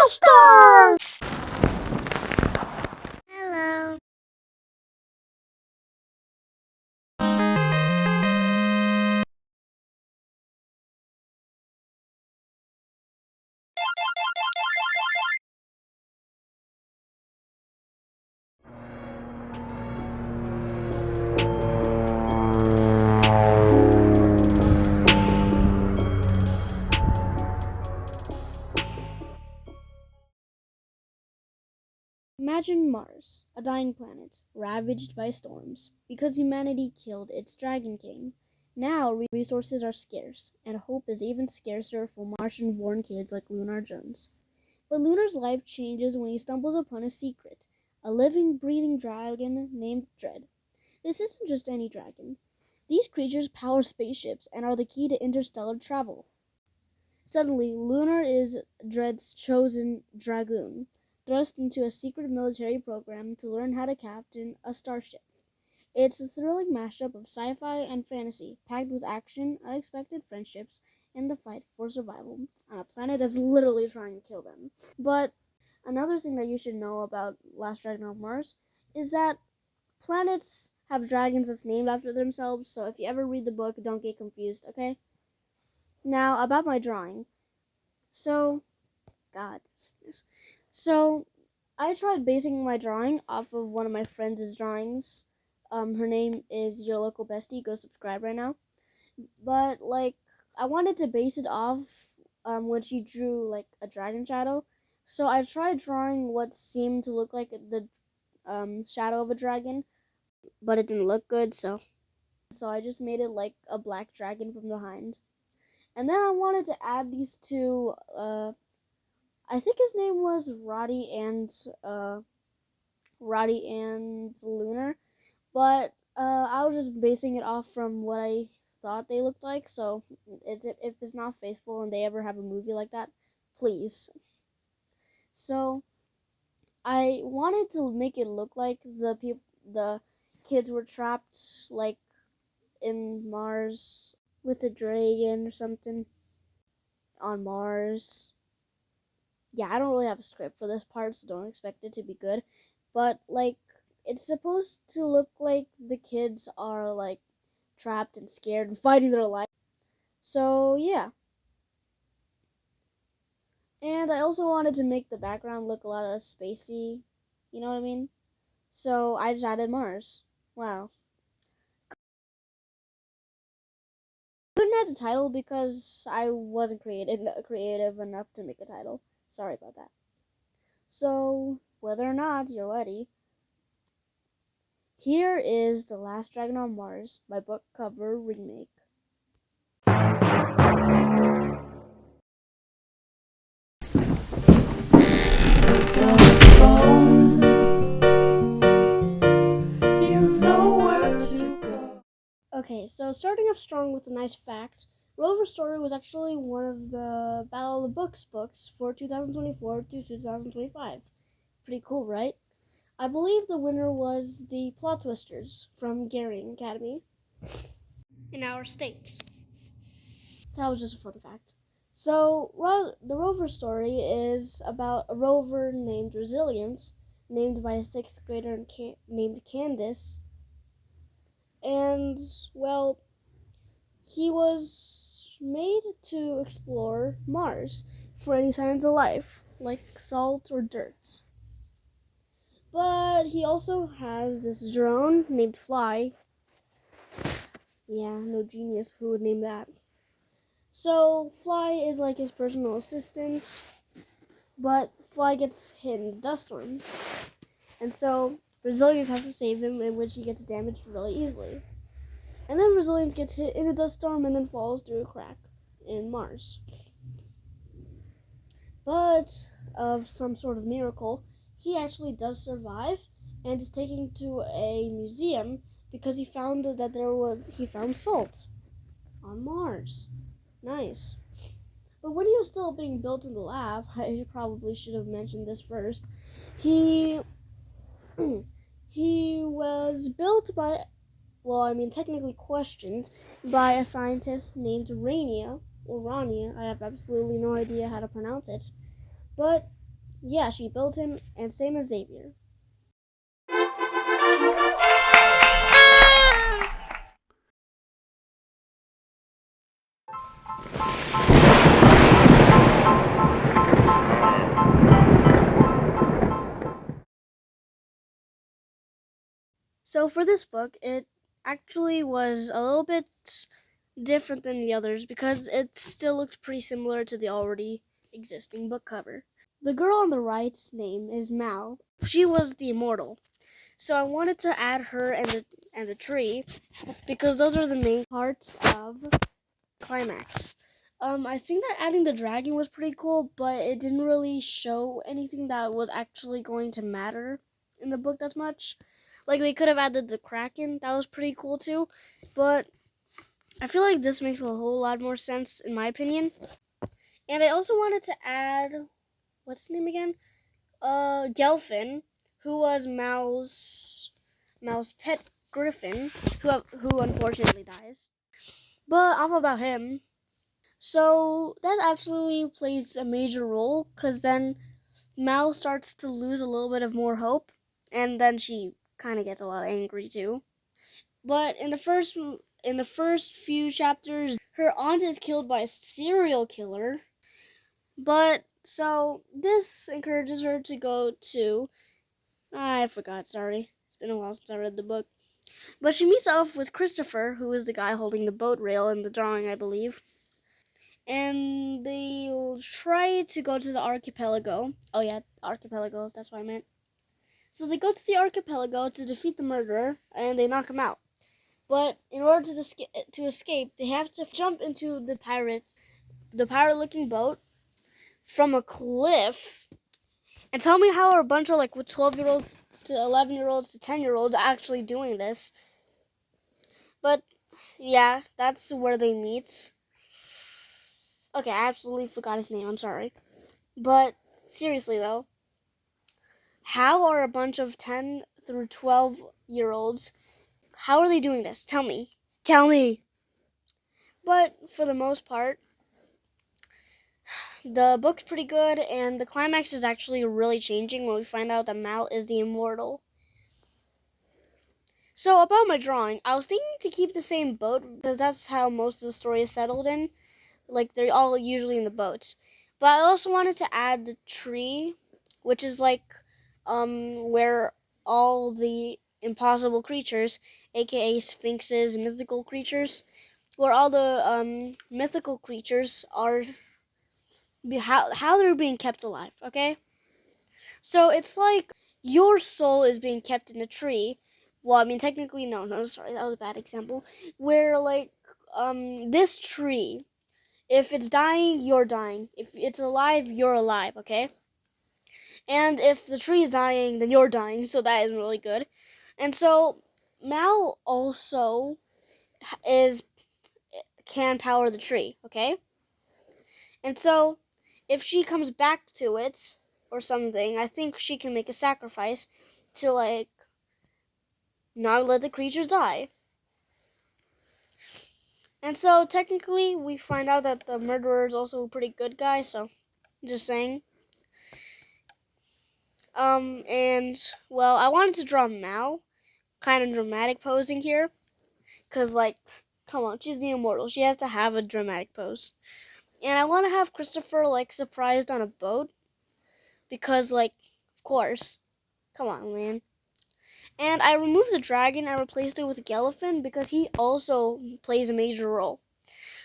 Mustart! Hello. Imagine Mars, a dying planet, ravaged by storms, because humanity killed its Dragon King. Now resources are scarce, and hope is even scarcer for Martian-born kids like Lunar Jones. But Lunar's life changes when he stumbles upon a secret, a living, breathing dragon named Dread. This isn't just any dragon. These creatures power spaceships and are the key to interstellar travel. Suddenly, Lunar is Dread's chosen dragoon, thrust into a secret military program to learn how to captain a starship. It's a thrilling mashup of sci-fi and fantasy, packed with action, unexpected friendships, and the fight for survival on a planet that's literally trying to kill them. But another thing that you should know about Last Dragon on Mars is that planets have dragons that's named after themselves, so if you ever read the book, don't get confused, okay? Now, about my drawing. So, God, sickness. So, I tried basing my drawing off of one of my friends' drawings. Her name is Your Local Bestie. Go subscribe right now. But, I wanted to base it off when she drew, a dragon shadow. So, I tried drawing what seemed to look like the shadow of a dragon, but it didn't look good, so I just made it like a black dragon from behind. And then I wanted to add these two, I think his name was Roddy and Lunar, but I was just basing it off from what I thought they looked like. So if it's not faithful and they ever have a movie like that, please. So I wanted to make it look like the kids were trapped like in Mars with a dragon or something on Mars. Yeah, I don't really have a script for this part, so don't expect it to be good. But, it's supposed to look like the kids are, trapped and scared and fighting their life. So, yeah. And I also wanted to make the background look a lot of spacey. You know what I mean? So, I just added Mars. Wow. Couldn't add the title because I wasn't creative enough to make a title. Sorry about that. So, whether or not you're ready, here is The Last Dragon on Mars, my book cover remake. Okay, so starting off strong with a nice fact, Rover Story was actually one of the Battle of the books for 2024 to 2025. Pretty cool, right? I believe the winner was the Plot Twisters from Karherine Academy in our state. That was just a fun fact. So, the Rover story is about a rover named Resilience, named by a 6th grader named Candace. And, well, he was made to explore Mars for any signs of life, like salt or dirt. But he also has this drone named Fly. Yeah, no genius who would name that. So, Fly is like his personal assistant, but Fly gets hit in a dust storm. And so, Resilience has to save him, in which he gets damaged really easily. And then Resilience gets hit in a dust storm and then falls through a crack in Mars. But, of some sort of miracle, he actually does survive and is taken to a museum because he found salt on Mars. Nice. But when he was still being built in the lab, I probably should have mentioned this first. He was built by, technically questioned by a scientist named Rania. I have absolutely no idea how to pronounce it. But Yeah, she built him, and same as Xavier. So for this book, it actually was a little bit different than the others because it still looks pretty similar to the already existing book cover. The girl on the right's name is Mal. She was the immortal. So I wanted to add her and the tree because those are the main parts of climax. I think that adding the dragon was pretty cool, but it didn't really show anything that was actually going to matter in the book that much. Like they could have added the kraken, that was pretty cool too, but I feel like this makes a whole lot more sense in my opinion. And I also wanted to add, what's his name again? Gelfin, who was Mal's pet griffin, who unfortunately dies. But off about him. So that actually plays a major role because then Mal starts to lose a little bit of more hope, and then she kind of gets a lot angry too. But in the first few chapters, her aunt is killed by a serial killer. But so this encourages her to go to I forgot, sorry. It's been a while since I read the book. But she meets up with Christopher, who is the guy holding the boat rail in the drawing, I believe. And they'll try to go to the archipelago. Oh yeah, archipelago, that's what I meant. So they go to the archipelago to defeat the murderer, and they knock him out. But in order to escape, they have to jump into the pirate-looking boat from a cliff. And tell me how are a bunch of 12-year-olds to 11-year-olds to 10-year-olds actually doing this. But yeah, that's where they meet. Okay, I absolutely forgot his name. I'm sorry. But seriously though, how are a bunch of 10 through 12-year-olds, how are they doing this? Tell me. Tell me. But for the most part, the book's pretty good, and the climax is actually really changing when we find out that Mal is the immortal. So about my drawing, I was thinking to keep the same boat because that's how most of the story is settled in. Like they're all usually in the boats. But I also wanted to add the tree, which is where all the impossible creatures, aka sphinxes, mythical creatures, where all the mythical creatures are how they're being kept alive, okay? So it's like your soul is being kept in a tree. Well, I mean technically no, sorry, that was a bad example. Where this tree, if it's dying, you're dying. If it's alive, you're alive, okay? And if the tree is dying, then you're dying, so that is really good. And so Mal also is can power the tree, okay? And so if she comes back to it or something, I think she can make a sacrifice to not let the creatures die. And so technically we find out that the murderer is also a pretty good guy, so just saying. And well, I wanted to draw Mal, kind of dramatic posing here, cause come on, she's the immortal. She has to have a dramatic pose. And I want to have Christopher surprised on a boat, because of course, come on, man. And I removed the dragon and replaced it with Gelfin because he also plays a major role.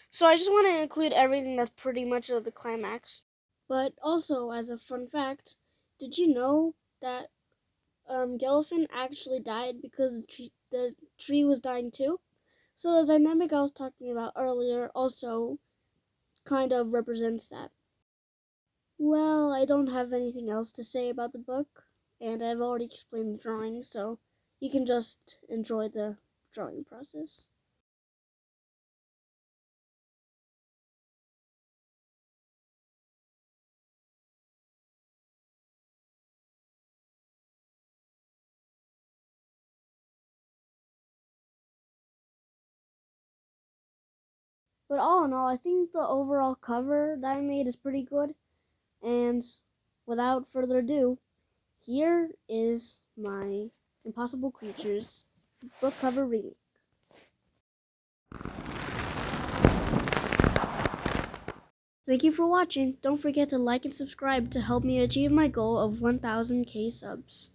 So I just want to include everything that's pretty much of the climax. But also, as a fun fact, did you know that Gelfin actually died because the tree was dying too? So the dynamic I was talking about earlier also kind of represents that. Well, I don't have anything else to say about the book, and I've already explained the drawing, so you can just enjoy the drawing process. But all in all, I think the overall cover that I made is pretty good, and without further ado, here is my Impossible Creatures book cover reading. Thank you for watching. Don't forget to like and subscribe to help me achieve my goal of 1000k subs.